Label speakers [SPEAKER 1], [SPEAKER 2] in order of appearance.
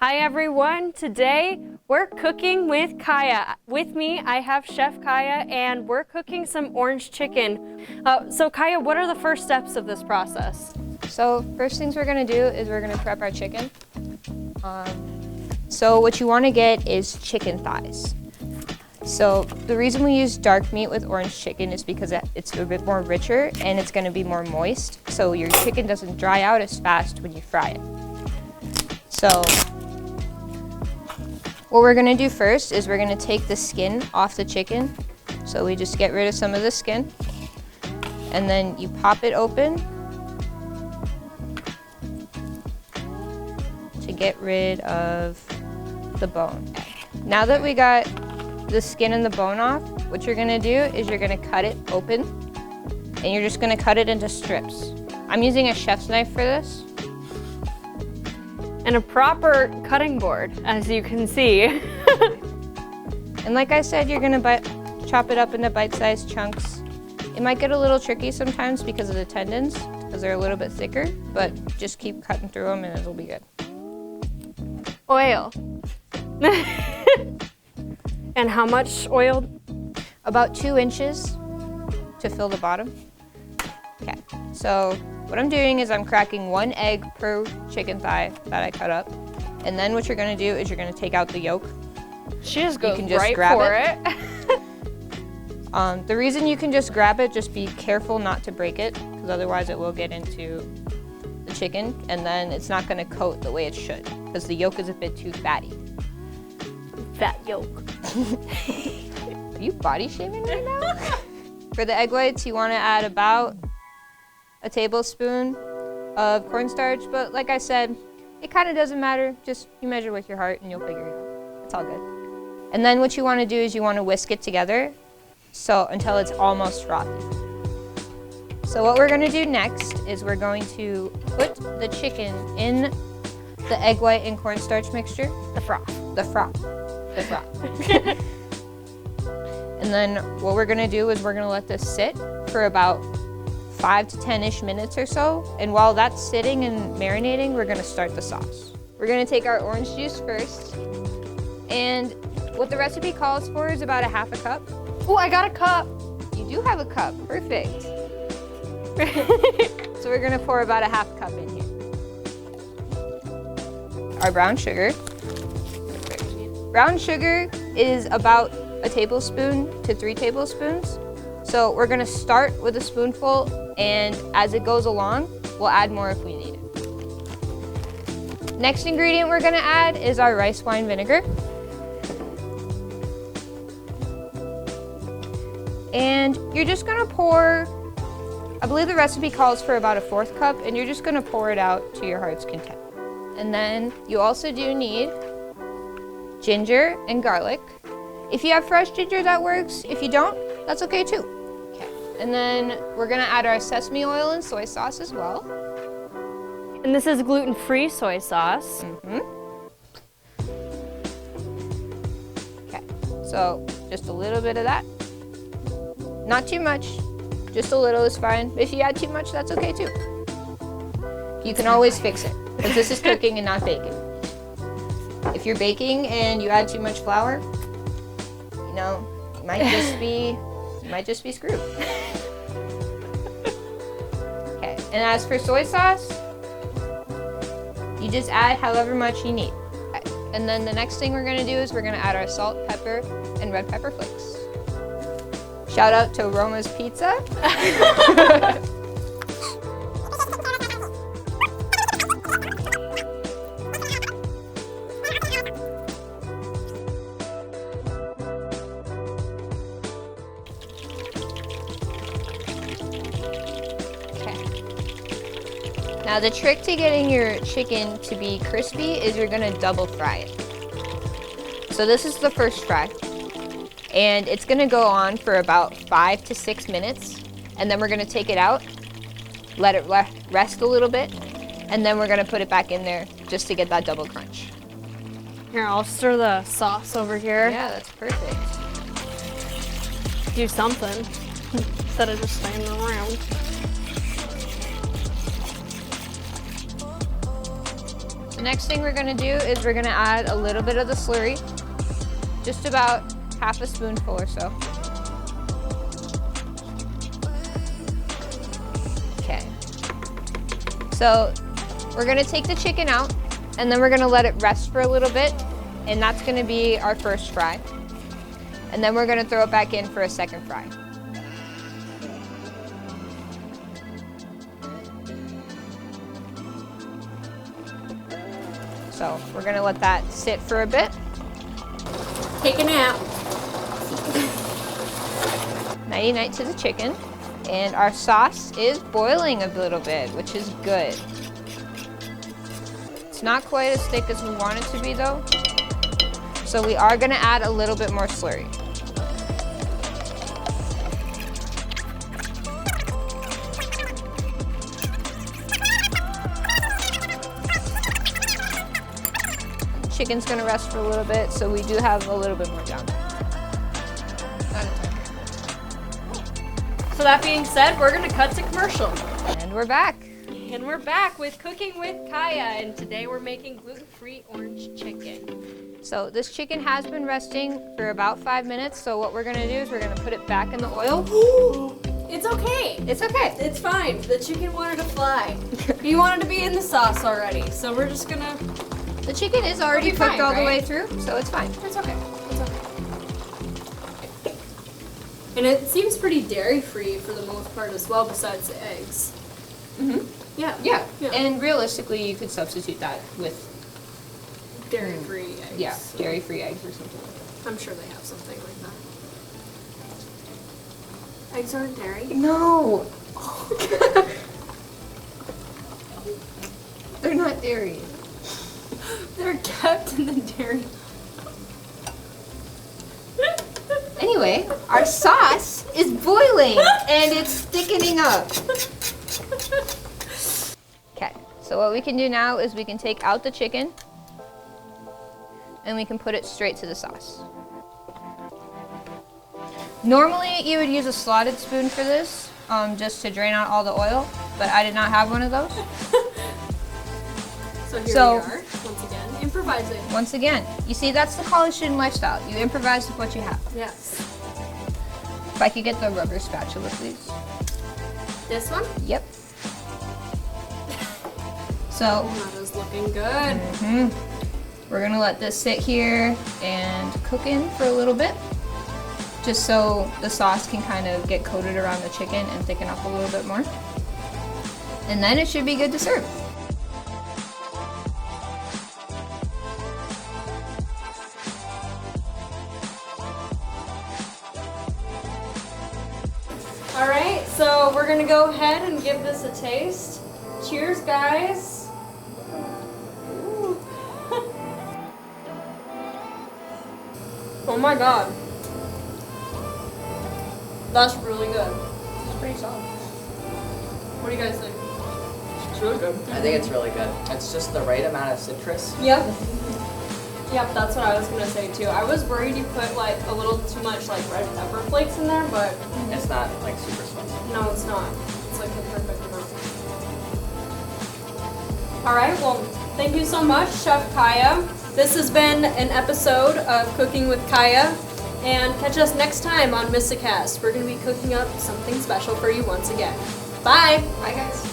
[SPEAKER 1] Hi everyone, today we're cooking with Kaia. With me I have Chef Kaia and we're cooking some orange chicken. So Kaia, what are the first steps of this process?
[SPEAKER 2] So first things we're gonna do is we're gonna prep our chicken. So what you wanna get is chicken thighs. So the reason we use dark meat with orange chicken is because it's a bit more richer and it's gonna be more moist, so your chicken doesn't dry out as fast when you fry it. So what we're gonna do first is we're gonna take the skin off the chicken. So we just get rid of some of the skin, and then you pop it open to get rid of the bone. Now that we got the skin and the bone off, what you're gonna do is you're gonna cut it open, and you're just gonna cut it into strips. I'm using a chef's knife for this.
[SPEAKER 1] And a proper cutting board, as you can see.
[SPEAKER 2] And like I said, you're gonna chop it up into bite-sized chunks. It might get a little tricky sometimes because of the tendons, because they're a little bit thicker, but just keep cutting through them and it'll be good.
[SPEAKER 1] Oil. And how much oil?
[SPEAKER 2] About 2 inches to fill the bottom. Okay, so what I'm doing is I'm cracking 1 egg per chicken thigh that I cut up. And then what you're gonna do is you're gonna take out the yolk.
[SPEAKER 1] She just goes
[SPEAKER 2] You can just
[SPEAKER 1] right
[SPEAKER 2] grab
[SPEAKER 1] for
[SPEAKER 2] it.
[SPEAKER 1] it.
[SPEAKER 2] The reason you can just grab it, just be careful not to break it, because otherwise it will get into the chicken, and then it's not gonna coat the way it should, because the yolk is a bit too fatty.
[SPEAKER 1] Fat yolk.
[SPEAKER 2] Are you body shaming right now? For the egg whites, you wanna add about a tablespoon of cornstarch, but like I said, it kind of doesn't matter. Just you measure with your heart and you'll figure it out. It's all good. And then what you want to do is you want to whisk it together until it's almost frothy. So what we're going to do next is we're going to put the chicken in the egg white and cornstarch mixture. The froth. And then what we're going to do is we're going to let this sit for about 5 to 10-ish minutes or so, and while that's sitting and marinating, we're gonna start the sauce. We're gonna take our orange juice first, and what the recipe calls for is about 1/2 cup.
[SPEAKER 1] Oh, I got a cup.
[SPEAKER 2] You do have a cup, perfect. So we're gonna pour about 1/2 cup in here. Our brown sugar. Perfect. Brown sugar is about 1 tablespoon to 3 tablespoons. So we're gonna start with a spoonful, and as it goes along, we'll add more if we need it. Next ingredient we're gonna add is our rice wine vinegar. And you're just gonna pour, I believe the recipe calls for about 1/4 cup, and you're just gonna pour it out to your heart's content. And then you also do need ginger and garlic. If you have fresh ginger, that works. If you don't, that's okay too. Okay. And then we're gonna add our sesame oil and soy sauce as well.
[SPEAKER 1] And this is gluten-free soy sauce.
[SPEAKER 2] Okay, so just a little bit of that. Not too much, just a little is fine. If you add too much, that's okay too. You can always fix it, because this is cooking and not baking. If you're baking and you add too much flour, you know, you might just be screwed. Okay, and as for soy sauce, you just add however much you need. Okay. And then the next thing we're gonna do is we're gonna add our salt, pepper, and red pepper flakes. Shout out to Roma's Pizza. Now the trick to getting your chicken to be crispy is you're gonna double fry it. So this is the first fry, and it's gonna go on for about 5 to 6 minutes, and then we're gonna take it out, let it rest a little bit, and then we're gonna put it back in there just to get that double crunch.
[SPEAKER 1] Here, I'll stir the sauce over here.
[SPEAKER 2] Yeah, that's perfect.
[SPEAKER 1] Do something instead of just standing around.
[SPEAKER 2] The next thing we're gonna do is we're gonna add a little bit of the slurry, just about half a spoonful or so. Okay. So we're gonna take the chicken out and then we're gonna let it rest for a little bit, and that's gonna be our first fry. And then we're gonna throw it back in for a second fry. So we're gonna let that sit for a bit.
[SPEAKER 1] Take a nap.
[SPEAKER 2] Nighty-night to the chicken. And our sauce is boiling a little bit, which is good. It's not quite as thick as we want it to be though. So we are gonna add a little bit more slurry. Chicken's gonna rest for a little bit, so we do have a little bit more down there.
[SPEAKER 1] So that being said, we're gonna cut to commercial.
[SPEAKER 2] And we're back.
[SPEAKER 1] And we're back with Cooking with Kaia, and today we're making gluten-free orange chicken.
[SPEAKER 2] So this chicken has been resting for about 5 minutes, so what we're gonna do is we're gonna put it back in the oil.
[SPEAKER 1] It's okay.
[SPEAKER 2] It's okay.
[SPEAKER 1] It's fine. The chicken wanted to fly. He wanted to be in the sauce already, so we're just gonna...
[SPEAKER 2] The chicken is already
[SPEAKER 1] It'll be
[SPEAKER 2] cooked
[SPEAKER 1] fine,
[SPEAKER 2] all the way
[SPEAKER 1] right?
[SPEAKER 2] through, so it's fine.
[SPEAKER 1] It's okay. It's okay. And it seems pretty dairy-free for the most part as well, besides the eggs.
[SPEAKER 2] Mm-hmm.
[SPEAKER 1] Yeah.
[SPEAKER 2] Yeah.
[SPEAKER 1] Yeah.
[SPEAKER 2] And realistically, you could substitute that with
[SPEAKER 1] Dairy-free eggs.
[SPEAKER 2] dairy-free eggs or something.
[SPEAKER 1] I'm sure they have something like that. Eggs aren't dairy?
[SPEAKER 2] No. They're not dairy.
[SPEAKER 1] They're kept in the dairy.
[SPEAKER 2] Anyway, our sauce is boiling and it's thickening up. Okay, so what we can do now is we can take out the chicken and we can put it straight to the sauce. Normally you would use a slotted spoon for this, just to drain out all the oil, but I did not have one of those.
[SPEAKER 1] So here
[SPEAKER 2] So-
[SPEAKER 1] we are, once again, improvising.
[SPEAKER 2] Once again, you see, that's the college student lifestyle. You improvise with what you have.
[SPEAKER 1] Yes.
[SPEAKER 2] If I could get the rubber spatula, please.
[SPEAKER 1] This one?
[SPEAKER 2] Yep. So,
[SPEAKER 1] Oh, that is looking good.
[SPEAKER 2] we're gonna let this sit here and cook in for a little bit, just so the sauce can kind of get coated around the chicken and thicken up a little bit more. And then it should be good to serve.
[SPEAKER 1] All right, so we're gonna go ahead and give this a taste. Cheers, guys. Ooh. Oh my God. That's really good.
[SPEAKER 2] It's pretty solid.
[SPEAKER 1] What do you guys think?
[SPEAKER 3] It's really good. I think it's really good. It's just the right amount of citrus.
[SPEAKER 1] Yep. Yep, that's what I was gonna say too. I was worried you put like a little too much like red pepper flakes in there, but
[SPEAKER 3] It's not like super spicy.
[SPEAKER 1] no, it's not. It's like the perfect amount. All right, well, thank you so much, Chef Kaia. This has been an episode of Cooking with Kaia, and catch us next time on Missacast. We're gonna be cooking up something special for you once again. Bye.
[SPEAKER 2] Bye, guys.